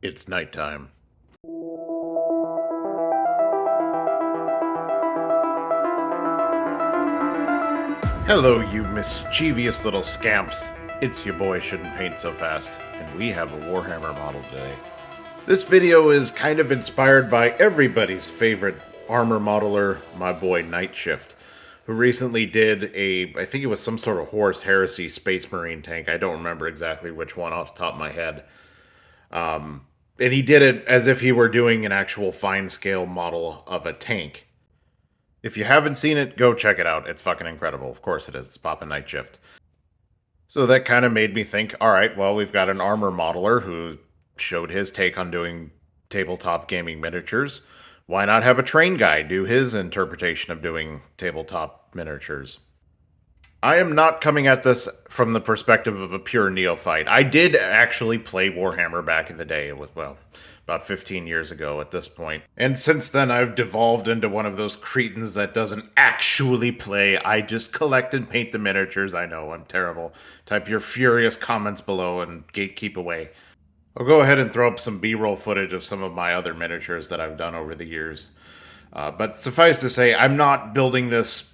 It's nighttime. Hello, you mischievous little scamps. It's your boy Shouldn't Paint So Fast, and we have a Warhammer model today. This video is kind of inspired by everybody's favorite armor modeler, my boy Night Shift, who recently did I think it was some sort of Horus Heresy Space Marine tank. I don't remember exactly which one off the top of my head. And he did it as if he were doing an actual fine scale model of a tank. If you haven't seen it, go check it out. It's fucking incredible. Of course it is. It's Papa Night Shift. So that kind of made me think, all right, well, we've got an armor modeler who showed his take on doing tabletop gaming miniatures. Why not have a train guy do his interpretation of doing tabletop miniatures? I am not coming at this from the perspective of a pure neophyte. I did actually play Warhammer back in the day. It was, well, about 15 years ago at this point. And since then, I've devolved into one of those cretins that doesn't actually play. I just collect and paint the miniatures. I know, I'm terrible. Type your furious comments below and gatekeep away. I'll go ahead and throw up some B-roll footage of some of my other miniatures that I've done over the years. But suffice to say, I'm not building this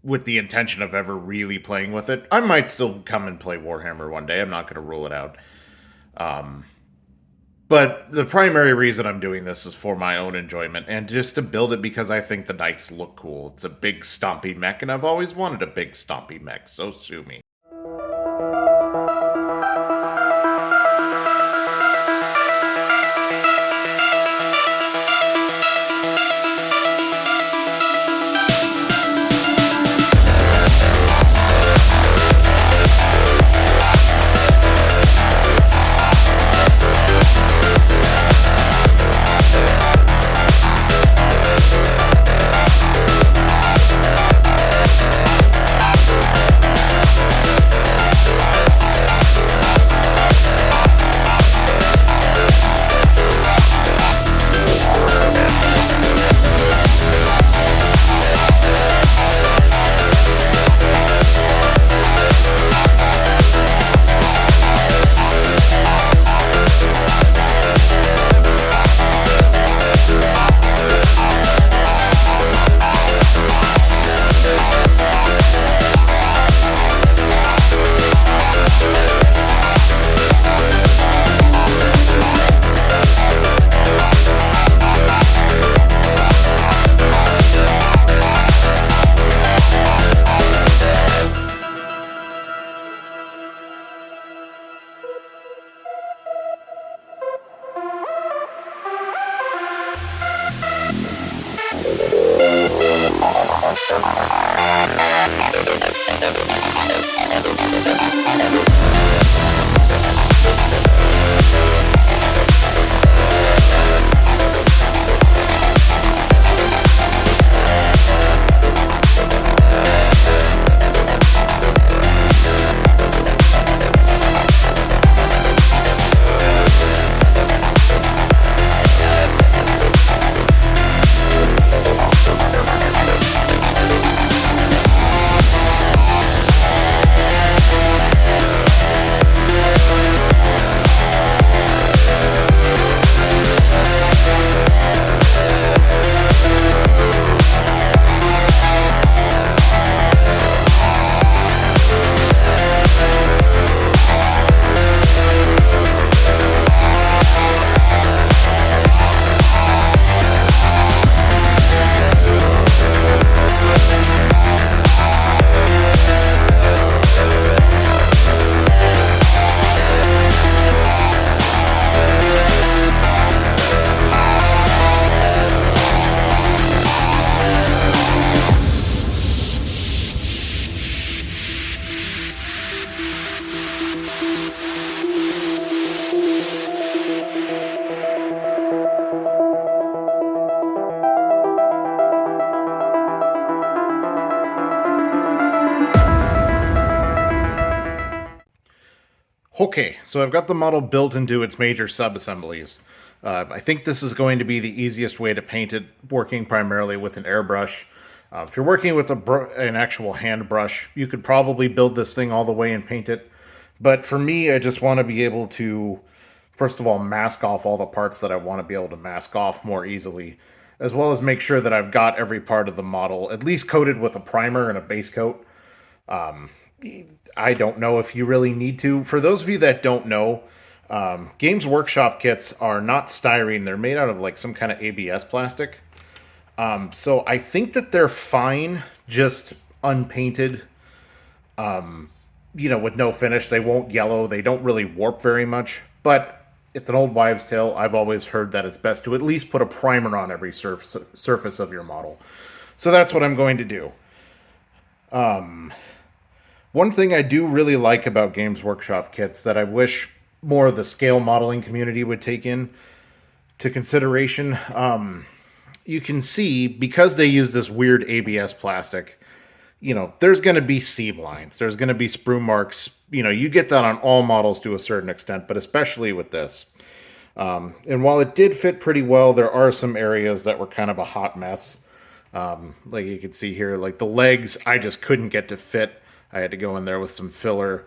with the intention of ever really playing with it. I might still come and play Warhammer one day. I'm not going to rule it out. But the primary reason I'm doing this is for my own enjoyment and just to build it because I think the knights look cool. It's a big stompy mech, and I've always wanted a big stompy mech, so sue me. Okay, so I've got the model built into its major sub-assemblies. I think this is going to be the easiest way to paint it, working primarily with an airbrush. If you're working with an actual hand brush, you could probably build this thing all the way and paint it. But for me, I just want to be able to first of all, mask off all the parts that I want to be able to mask off more easily, as well as make sure that I've got every part of the model at least coated with a primer and a base coat. I don't know if you really need to. For those of you that don't know, Games Workshop kits are not styrene. They're made out of like some kind of ABS plastic. So I think that they're fine, just unpainted, with no finish. They won't yellow. They don't really warp very much. But it's an old wives' tale. I've always heard that it's best to at least put a primer on every surface of your model. So that's what I'm going to do. One thing I do really like about Games Workshop kits that I wish more of the scale modeling community would take in to consideration. You can see, because they use this weird ABS plastic, there's going to be seam lines. There's going to be sprue marks. You get that on all models to a certain extent, but especially with this. And while it did fit pretty well, there are some areas that were kind of a hot mess. Like you can see here, like the legs, I just couldn't get to fit. I had to go in there with some filler,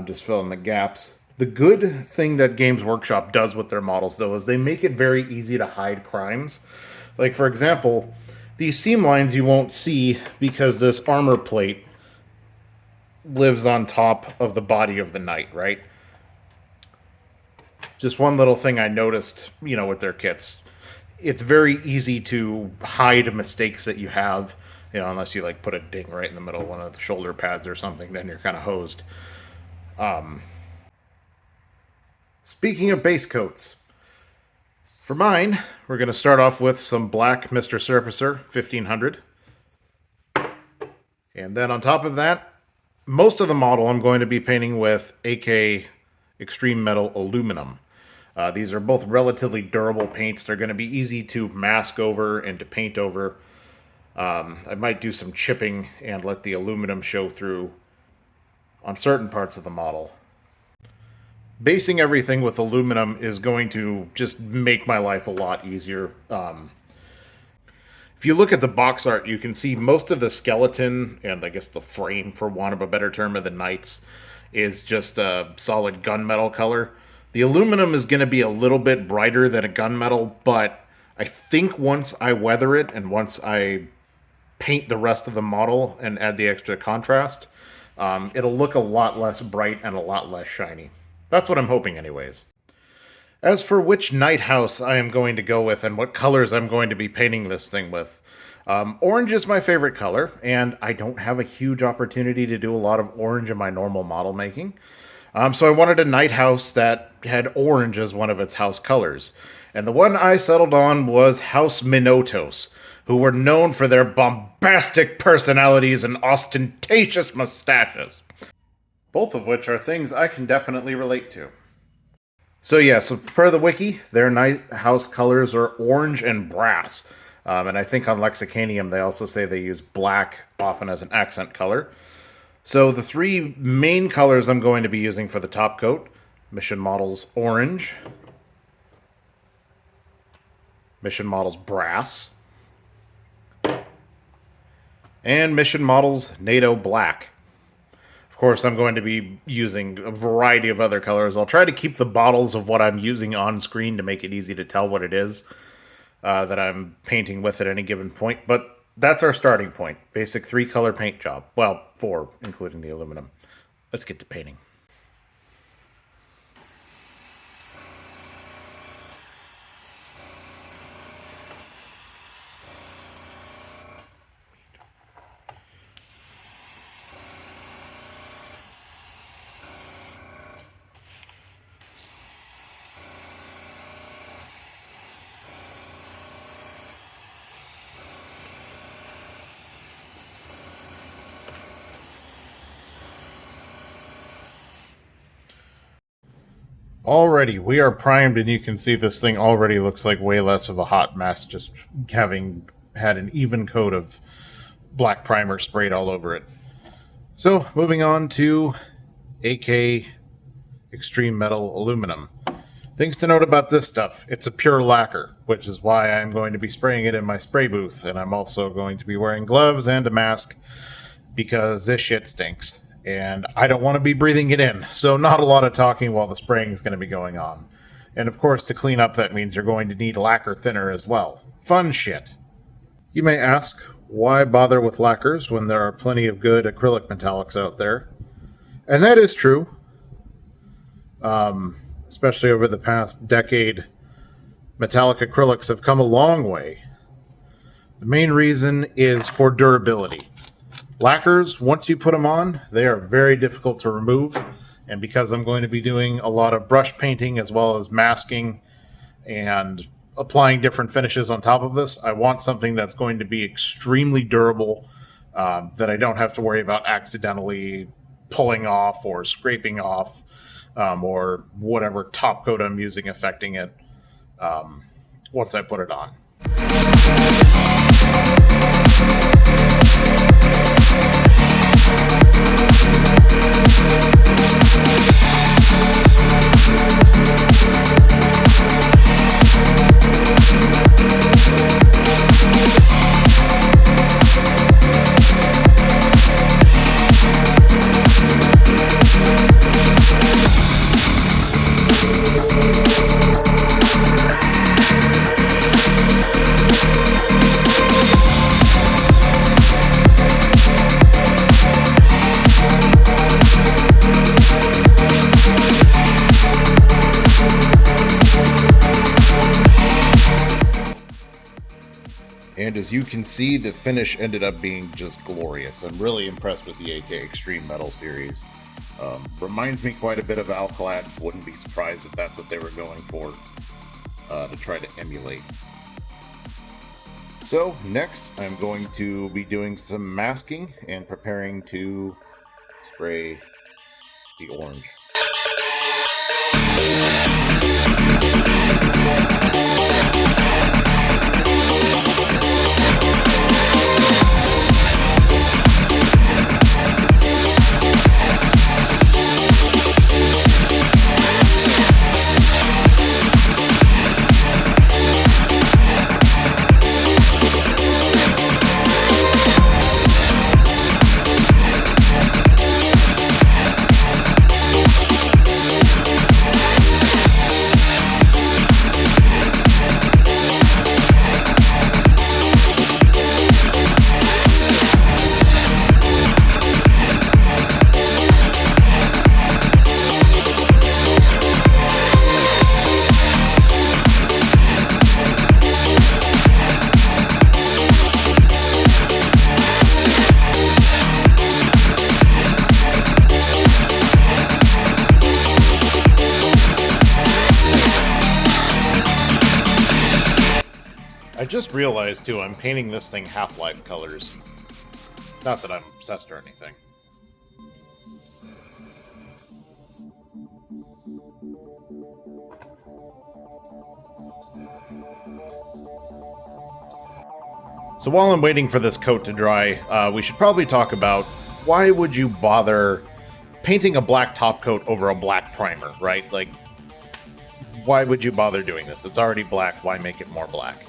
just fill in the gaps. The good thing that Games Workshop does with their models, though, is they make it very easy to hide crimes. Like, for example, these seam lines you won't see because this armor plate lives on top of the body of the knight, right? Just one little thing I noticed, with their kits. It's very easy to hide mistakes that you have, unless you like put a ding right in the middle of one of the shoulder pads or something, then you're kind of hosed. Speaking of base coats, for mine, we're going to start off with some black Mr. Surfacer 1500. And then on top of that, most of the model I'm going to be painting with AK Extreme Metal Aluminum. These are both relatively durable paints. They're going to be easy to mask over and to paint over. I might do some chipping and let the aluminum show through on certain parts of the model. Basing everything with aluminum is going to just make my life a lot easier. If you look at the box art, you can see most of the skeleton, and I guess the frame, for want of a better term, of the knights is just a solid gunmetal color. The aluminum is going to be a little bit brighter than a gunmetal, but I think once I weather it and once I paint the rest of the model and add the extra contrast, it'll look a lot less bright and a lot less shiny. That's what I'm hoping anyways. As for which knight house I am going to go with and what colors I'm going to be painting this thing with, orange is my favorite color, and I don't have a huge opportunity to do a lot of orange in my normal model making. So I wanted a knight house that had orange as one of its house colors. And the one I settled on was House Minotos, who were known for their bombastic personalities and ostentatious mustaches. Both of which are things I can definitely relate to. So per the wiki, their knight house colors are orange and brass. And I think on Lexicanium they also say they use black often as an accent color. So the three main colors I'm going to be using for the top coat: Mission Models Orange, Mission Models Brass, and Mission Models NATO Black. Of course, I'm going to be using a variety of other colors. I'll try to keep the bottles of what I'm using on screen to make it easy to tell what it is that I'm painting with at any given point. But that's our starting point. Basic 3-color paint job. Well, 4, including the aluminum. Let's get to painting. Already, we are primed, and you can see this thing already looks like way less of a hot mess, just having had an even coat of black primer sprayed all over it. So, moving on to AK Extreme Metal Aluminum. Things to note about this stuff: it's a pure lacquer, which is why I'm going to be spraying it in my spray booth, and I'm also going to be wearing gloves and a mask, because this shit stinks. And I don't want to be breathing it in, so not a lot of talking while the spraying is going to be going on. And of course, to clean up, that means you're going to need lacquer thinner as well. Fun shit. You may ask, why bother with lacquers when there are plenty of good acrylic metallics out there? And that is true. Especially over the past decade, metallic acrylics have come a long way. The main reason is for durability. Lacquers, once you put them on, they are very difficult to remove. And because I'm going to be doing a lot of brush painting as well as masking and applying different finishes on top of this, I want something that's going to be extremely durable, that I don't have to worry about accidentally pulling off or scraping off, or whatever top coat I'm using affecting it once I put it on. And as you can see, the finish ended up being just glorious. I'm really impressed with the AK Extreme Metal series. Reminds me quite a bit of Alclad. Wouldn't be surprised if that's what they were going for, to try to emulate. So next, I'm going to be doing some masking and preparing to spray the orange. I just realized, too, I'm painting this thing Half-Life colors. Not that I'm obsessed or anything. So while I'm waiting for this coat to dry, we should probably talk about why would you bother painting a black top coat over a black primer, right? Like, why would you bother doing this? It's already black, why make it more black?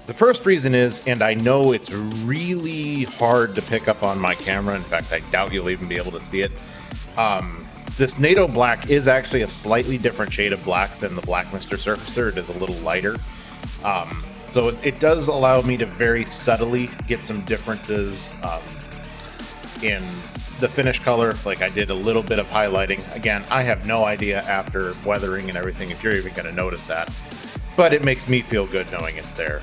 The first reason is, and I know it's really hard to pick up on my camera, in fact, I doubt you'll even be able to see it. This NATO black is actually a slightly different shade of black than the black Mr. Surfacer. It is a little lighter. So it does allow me to very subtly get some differences in the finish color. Like, I did a little bit of highlighting. Again, I have no idea after weathering and everything if you're even going to notice that. But it makes me feel good knowing it's there.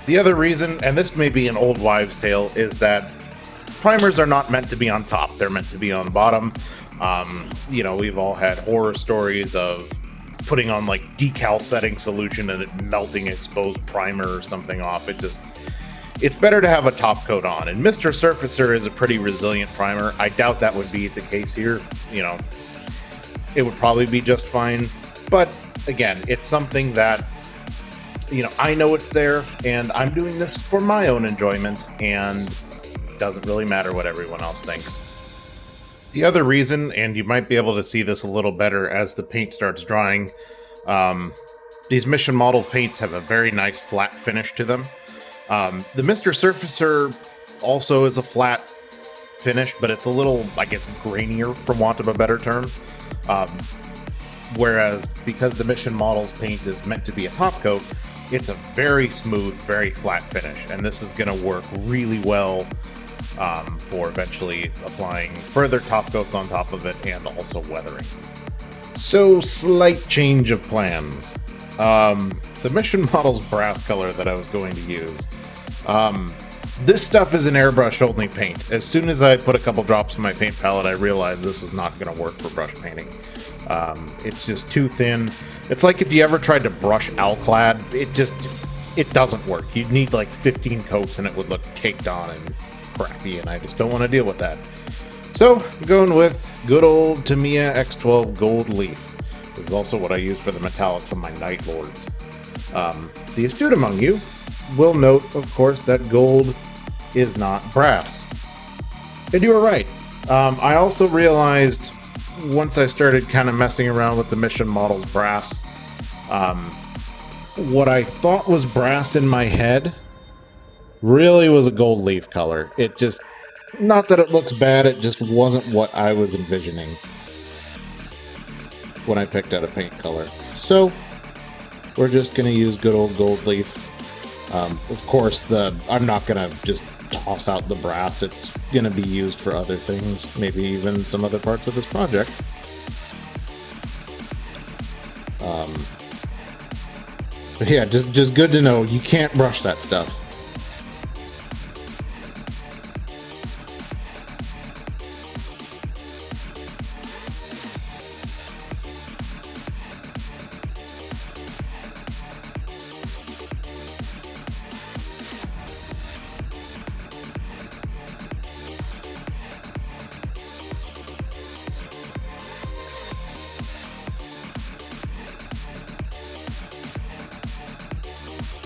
The other reason, and this may be an old wives' tale, is that primers are not meant to be on top. They're meant to be on the bottom. You know, we've all had horror stories of putting on like decal setting solution and it melting exposed primer or something off. It's better to have a top coat on. And Mr. Surfacer is a pretty resilient primer. I doubt that would be the case here. You know, it would probably be just fine. But again, it's something that, you know, I know it's there, and I'm doing this for my own enjoyment, and it doesn't really matter what everyone else thinks. The other reason, and you might be able to see this a little better as the paint starts drying, these mission model paints have a very nice flat finish to them. The Mr. Surfacer also is a flat finish, but it's a little, I guess, grainier, for want of a better term. Whereas because the mission models paint is meant to be a top coat, it's a very smooth, very flat finish. And this is going to work really well for eventually applying further top coats on top of it and also weathering. So, slight change of plans. The mission model's brass color that I was going to use. This stuff is an airbrush only paint. As soon as I put a couple drops in my paint palette, I realized this is not going to work for brush painting. It's just too thin. It's like if you ever tried to brush Alclad, it doesn't work. You'd need like 15 coats and it would look caked on and crappy, and I just don't want to deal with that. So, I'm going with good old Tamiya X12 Gold Leaf. This is also what I use for the metallics on my Night Lords. The astute among you will note, of course, that gold is not brass. And you were right. I also realized, once I started kind of messing around with the mission model's brass, what I thought was brass in my head really was a gold leaf color. It just, not that it looks bad, it just wasn't what I was envisioning when I picked out a paint color. So, we're just going to use good old gold leaf. Of course, I'm not going to just toss out the brass. It's going to be used for other things, maybe even some other parts of this project. But yeah, just good to know, you can't brush that stuff.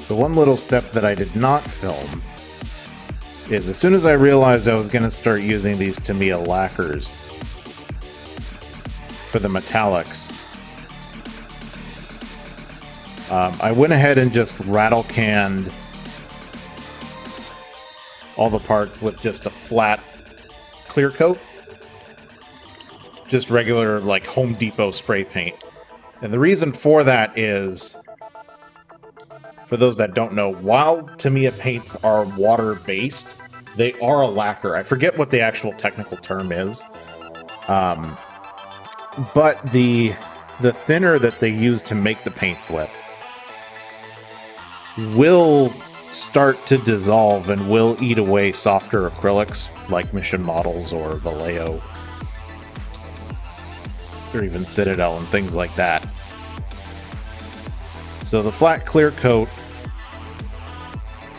The one little step that I did not film is as soon as I realized I was going to start using these Tamiya lacquers for the metallics, I went ahead and just rattle canned all the parts with just a flat clear coat. Just regular, like, Home Depot spray paint. And the reason for that is, for those that don't know, while Tamiya paints are water-based, they are a lacquer. I forget what the actual technical term is. But the thinner that they use to make the paints with will start to dissolve and will eat away softer acrylics like Mission Models or Vallejo or even Citadel and things like that. So the flat clear coat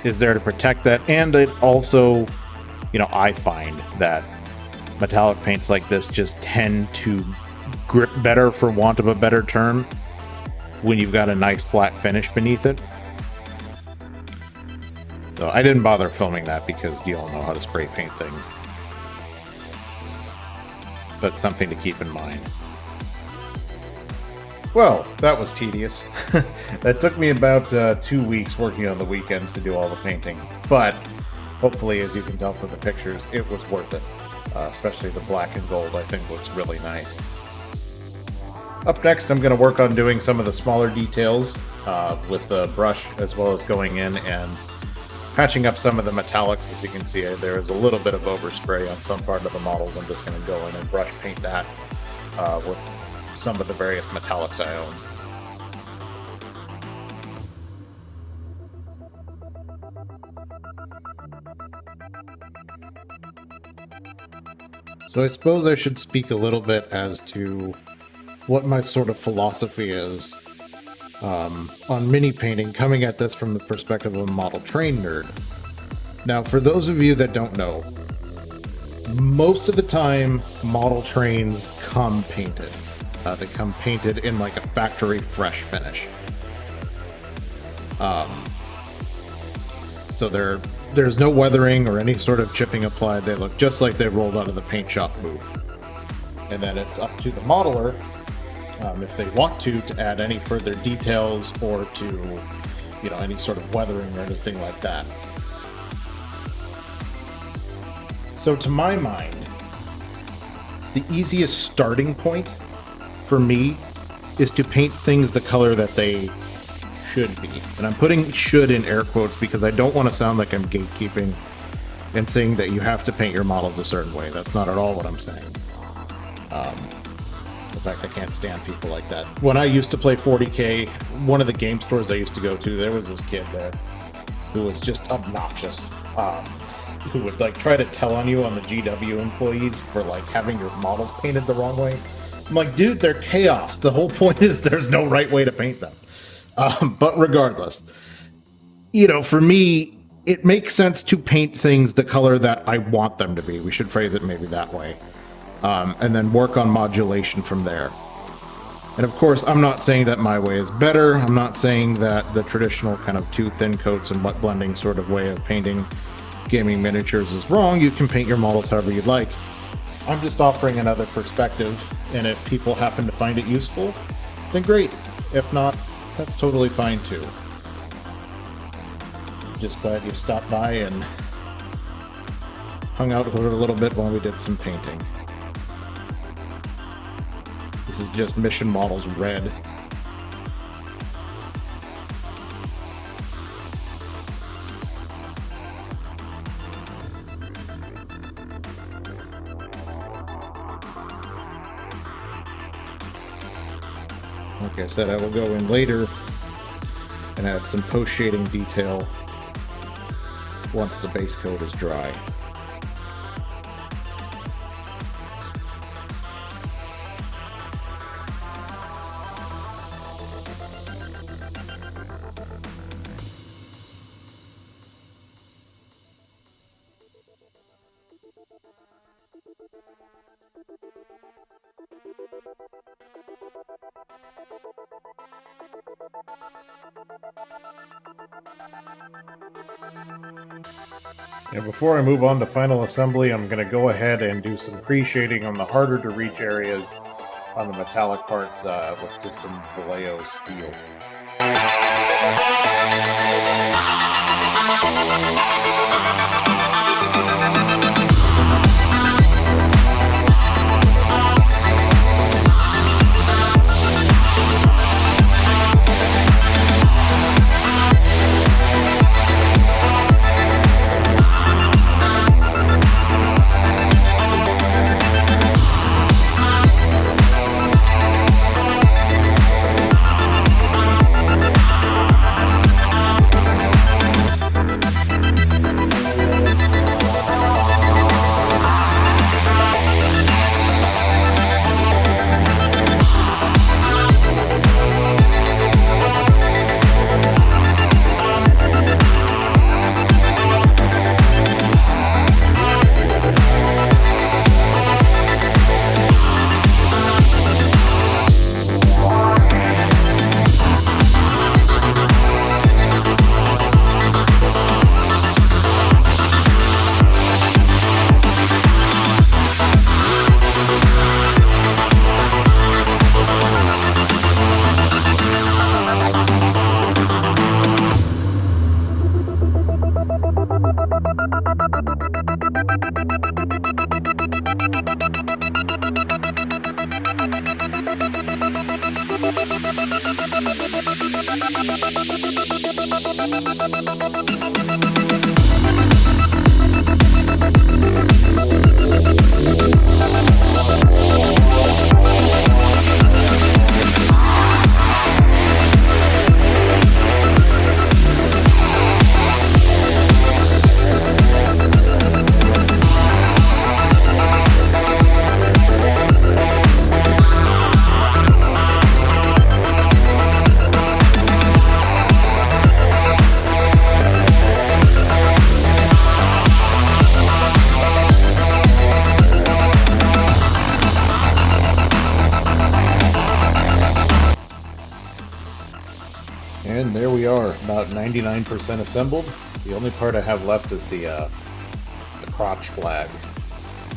is there to protect that, and it also, I find that metallic paints like this just tend to grip better, for want of a better term, when you've got a nice flat finish beneath it. So I didn't bother filming that because you all know how to spray paint things. But something to keep in mind. Well, that was tedious. That took me about 2 weeks working on the weekends to do all the painting. But hopefully, as you can tell from the pictures, it was worth it. Especially the black and gold, I think, looks really nice. Up next, I'm going to work on doing some of the smaller details with the brush, as well as going in and patching up some of the metallics. As you can see, there is a little bit of overspray on some part of the models. I'm just going to go in and brush paint that with some of the various metallics I own. So I suppose I should speak a little bit as to what my sort of philosophy is on mini painting, coming at this from the perspective of a model train nerd. Now, for those of you that don't know, most of the time model trains come painted. They come painted in like a factory fresh finish. So there's no weathering or any sort of chipping applied. They look just like they rolled out of the paint shop booth. And then it's up to the modeler, if they want to add any further details or to, any sort of weathering or anything like that. So to my mind, the easiest starting point for me is to paint things the color that they should be. And I'm putting should in air quotes because I don't want to sound like I'm gatekeeping and saying that you have to paint your models a certain way. That's not at all what I'm saying. In fact, I can't stand people like that. When I used to play 40K, one of the game stores I used to go to, there was this kid there who was just obnoxious. Who would like try to tell on you on the GW employees for like having your models painted the wrong way. I'm like, dude, they're chaos. The whole point is there's no right way to paint them. But regardless, you know, for me, it makes sense to paint things the color that I want them to be. We should phrase it maybe that way. And then work on modulation from there. And of course, I'm not saying that my way is better. I'm not saying that the traditional kind of two thin coats and wet blending sort of way of painting gaming miniatures is wrong. You can paint your models however you'd like. I'm just offering another perspective, and if people happen to find it useful, then great. If not, that's totally fine too. Just glad you stopped by and hung out with it a little bit while we did some painting. This is just Mission Models Red. Like I said, I will go in later and add some post-shading detail once the base coat is dry. And before I move on to final assembly, I'm going to go ahead and do some pre-shading on the harder to reach areas on the metallic parts with just some Vallejo steel. And there we are, about 99% assembled. The only part I have left is the crotch flag.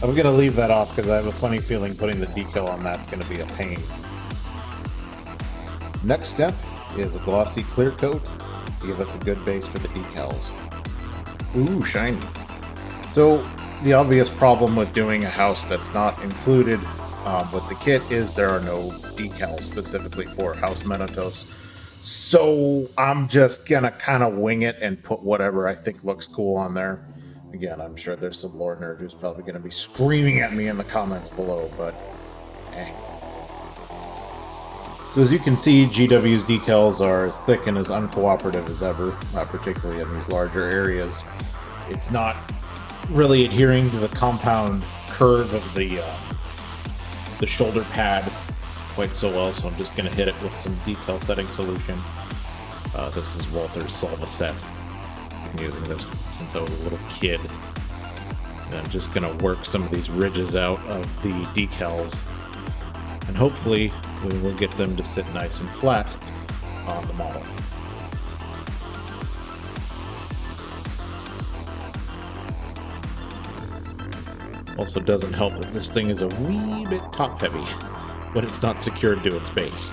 I'm going to leave that off because I have a funny feeling putting the decal on that's going to be a pain. Next step is a glossy clear coat to give us a good base for the decals. Ooh, shiny. So, the obvious problem with doing a house that's not included with the kit is there are no decals specifically for House Minotos. So I'm just gonna kind of wing it and put whatever I think looks cool on there. Again, I'm sure there's some lore nerd who's probably gonna be screaming at me in the comments below, but eh. So as you can see, GW's decals are as thick and as uncooperative as ever, particularly in these larger areas. It's not really adhering to the compound curve of the shoulder pad quite so well, so I'm just going to hit it with some decal setting solution. This is Walther's Salva set. I've been using this since I was a little kid. And I'm just going to work some of these ridges out of the decals, and hopefully we will get them to sit nice and flat on the model. Also doesn't help that this thing is a wee bit top heavy, but it's not secured to its base.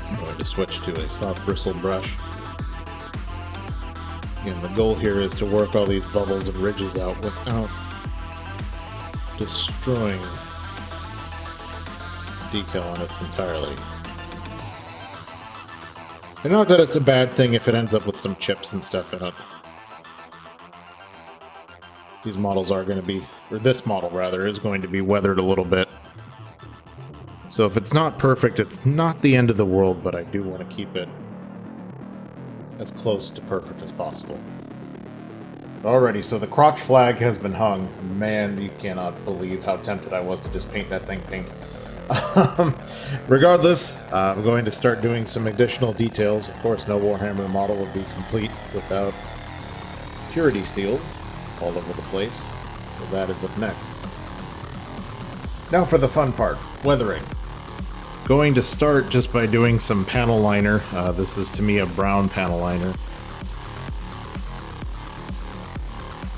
I'm going to switch to a soft bristle brush. Again, the goal here is to work all these bubbles and ridges out without destroying decal in its entirely. And not that it's a bad thing if it ends up with some chips and stuff in it. These models are going to be, or this model rather, is going to be weathered a little bit. So if it's not perfect, it's not the end of the world, but I do want to keep it as close to perfect as possible. Alrighty, so the crotch flag has been hung. Man, you cannot believe how tempted I was to just paint that thing pink. Regardless, I'm going to start doing some additional details. Of course, no Warhammer model would be complete without purity seals all over the place. So that is up next. Now for the fun part, weathering. Going to start just by doing some panel liner. This is to me a brown panel liner.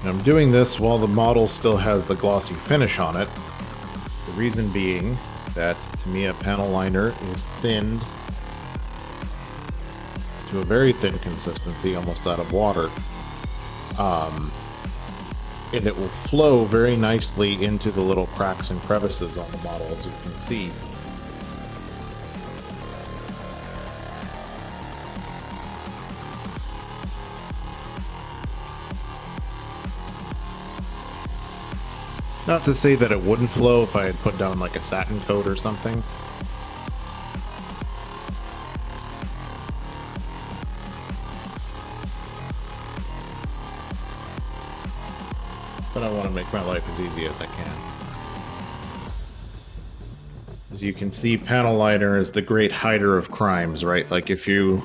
And I'm doing this while the model still has the glossy finish on it. The reason being that Tamiya panel liner is thinned to a very thin consistency, almost out of water. And it will flow very nicely into the little cracks and crevices on the model, as you can see. Not to say that it wouldn't flow if I had put down like a satin coat or something. But I want to make my life as easy as I can. As you can see, panel liner is the great hider of crimes, right? Like if you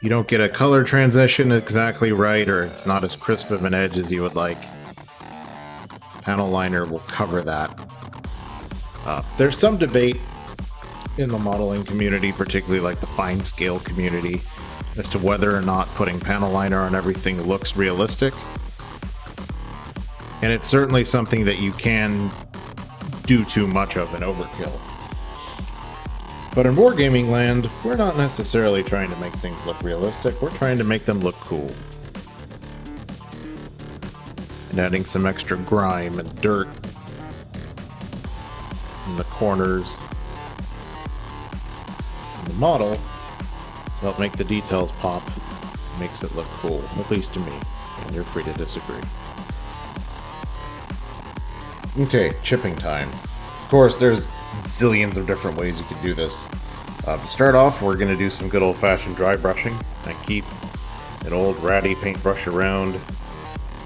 don't get a color transition exactly right, or it's not as crisp of an edge as you would like, panel liner will cover that. There's some debate in the modeling community, particularly like the fine scale community, as to whether or not putting panel liner on everything looks realistic. And it's certainly something that you can do too much of an overkill. But in wargaming land, we're not necessarily trying to make things look realistic, we're trying to make them look cool. And adding some extra grime and dirt in the corners of the model to help make the details pop makes it look cool, at least to me, and you're free to disagree. Okay, chipping time. Of course, there's zillions of different ways you could do this. To start off, we're going to do some good old-fashioned dry brushing. I keep an old ratty paintbrush around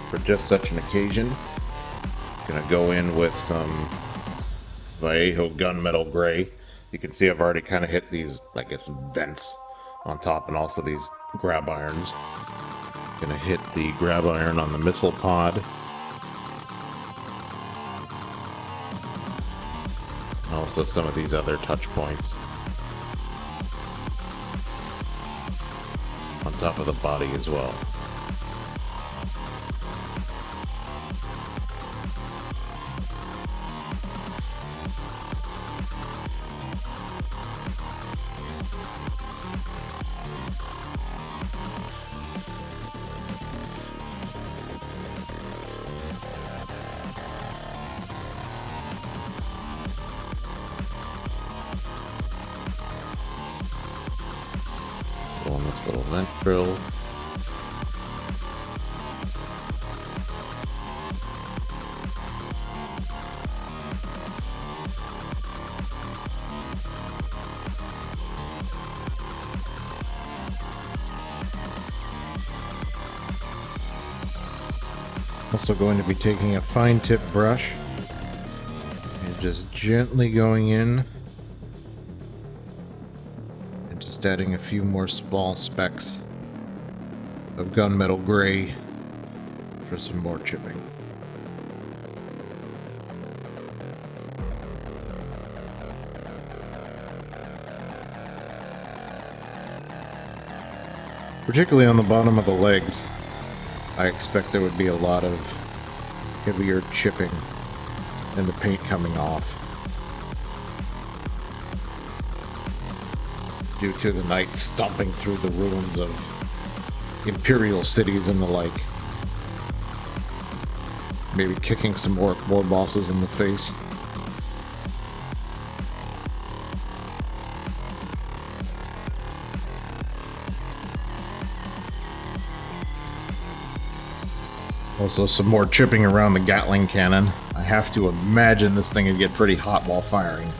for just such an occasion. Gonna go in with some Vallejo gunmetal gray. You can see I've already kind of hit these, I guess, vents on top, and also these grab irons. Gonna hit the grab iron on the missile pod. And also some of these other touch points on top of the body as well. this little vent grill. Also going to be taking a fine tip brush and just gently going in and just adding a few more small specks of gunmetal gray for some more chipping. Particularly on the bottom of the legs, I expect there would be a lot of heavier chipping and the paint coming off due to the knight stomping through the ruins of Imperial cities and the like. Maybe kicking some orc war bosses in the face. Also, some more chipping around the Gatling cannon. I have to imagine this thing would get pretty hot while firing,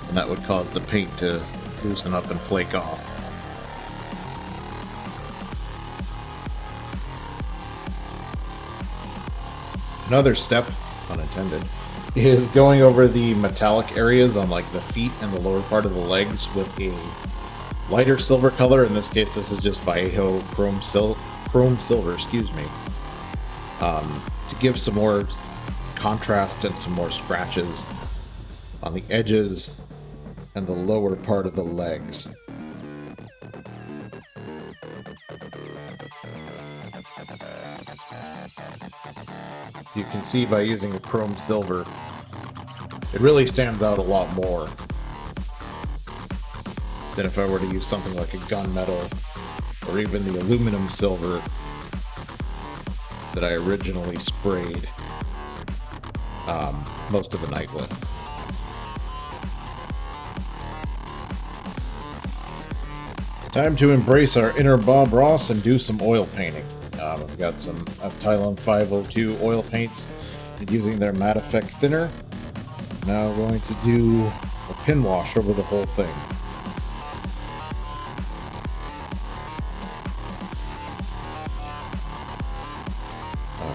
and that would cause the paint to loosen up and flake off. Another step, unintended, is going over the metallic areas on like the feet and the lower part of the legs with a lighter silver color. In this case, this is just Vallejo chrome silver, excuse me. To give some more contrast and some more scratches on the edges and the lower part of the legs. You can see by using a chrome silver, it really stands out a lot more than if I were to use something like a gunmetal or even the aluminum silver that I originally sprayed most of the night with. Time to embrace our inner Bob Ross and do some oil painting. I've got some Tylon 502 oil paints and using their matte effect thinner. Now I'm going to do a pin wash over the whole thing.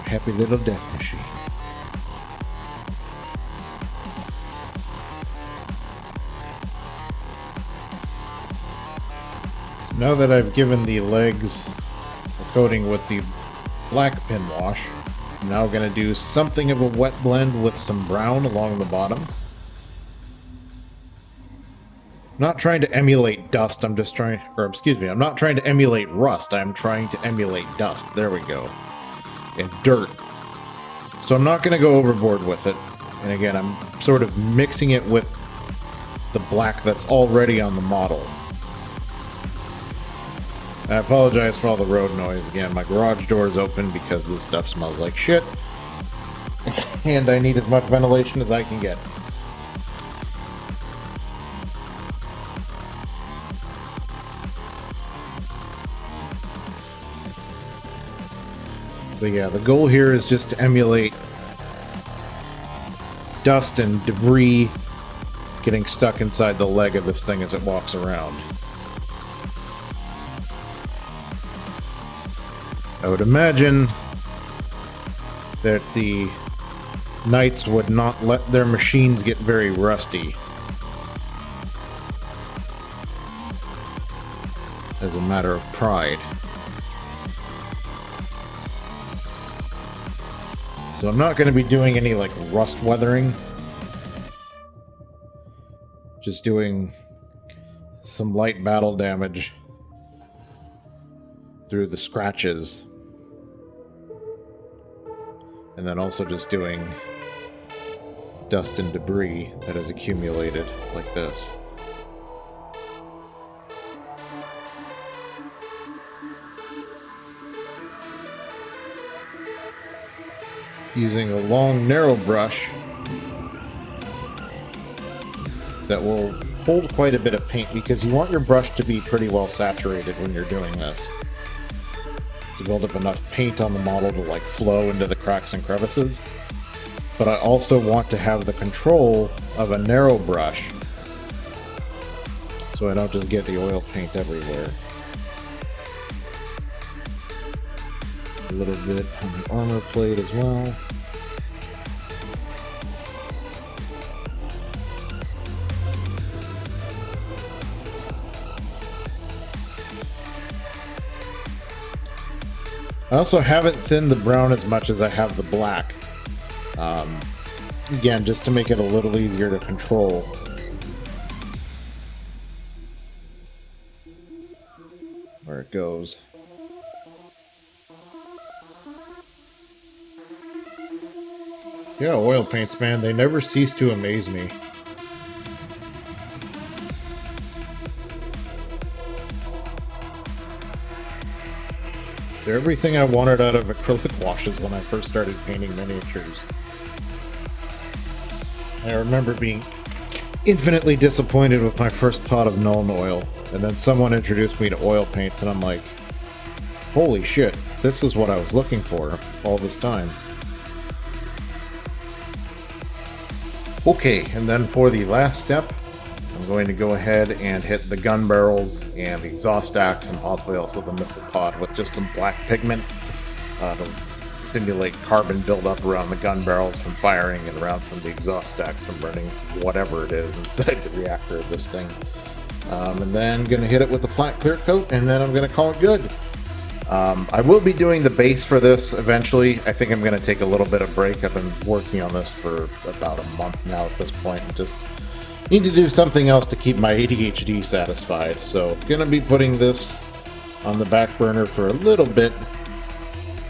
Happy little death machine. Now that I've given the legs a coating with the black pin wash, I'm now going to do something of a wet blend with some brown along the bottom. I'm not trying to emulate dust, I'm just trying, or excuse me, I'm not trying to emulate rust, I'm trying to emulate dust. There we go. And dirt. So I'm not going to go overboard with it. And again, I'm sort of mixing it with the black that's already on the model. I apologize for all the road noise. Again, my garage door is open because this stuff smells like shit. And I need as much ventilation as I can get. But yeah, the goal here is just to emulate dust and debris getting stuck inside the leg of this thing as it walks around. I would imagine that the knights would not let their machines get very rusty. As a matter of pride. So I'm not going to be doing any like rust weathering. Just doing some light battle damage through the scratches. And then also just doing dust and debris that has accumulated like this. Using a long, narrow brush that will hold quite a bit of paint because you want your brush to be pretty well saturated when you're doing this, to build up enough paint on the model to like flow into the cracks and crevices. But I also want to have the control of a narrow brush so I don't just get the oil paint everywhere. A little bit on the armor plate as well. I also haven't thinned the brown as much as I have the black. Again, just to make it a little easier to control. Where it goes. Yeah, oil paints, man, they never cease to amaze me. They're everything I wanted out of acrylic washes when I first started painting miniatures. I remember being infinitely disappointed with my first pot of Nuln Oil, and then someone introduced me to oil paints, and I'm like, holy shit, this is what I was looking for all this time. Okay, and then for the last step, I'm going to go ahead and hit the gun barrels and the exhaust stacks and possibly also the missile pod with just some black pigment to simulate carbon buildup around the gun barrels from firing and around from the exhaust stacks from burning whatever it is inside the reactor of this thing. And then going to hit it with the flat clear coat, and then I'm going to call it good. I will be doing the base for this eventually. I think I'm going to take a little bit of break. I've been working on this for about a month now at this point, and just need to do something else to keep my ADHD satisfied. So going to be putting this on the back burner for a little bit,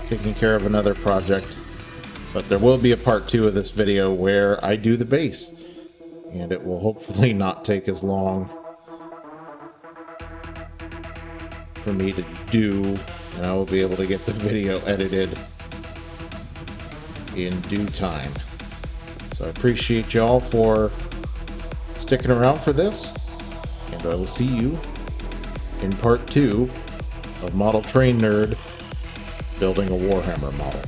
taking care of another project. But there will be a part 2 of this video where I do the base, and it will hopefully not take as long for me to do, and I will be able to get the video edited in due time. So I appreciate y'all for sticking around for this, and I will see you in part 2 of Model Train Nerd building a Warhammer model.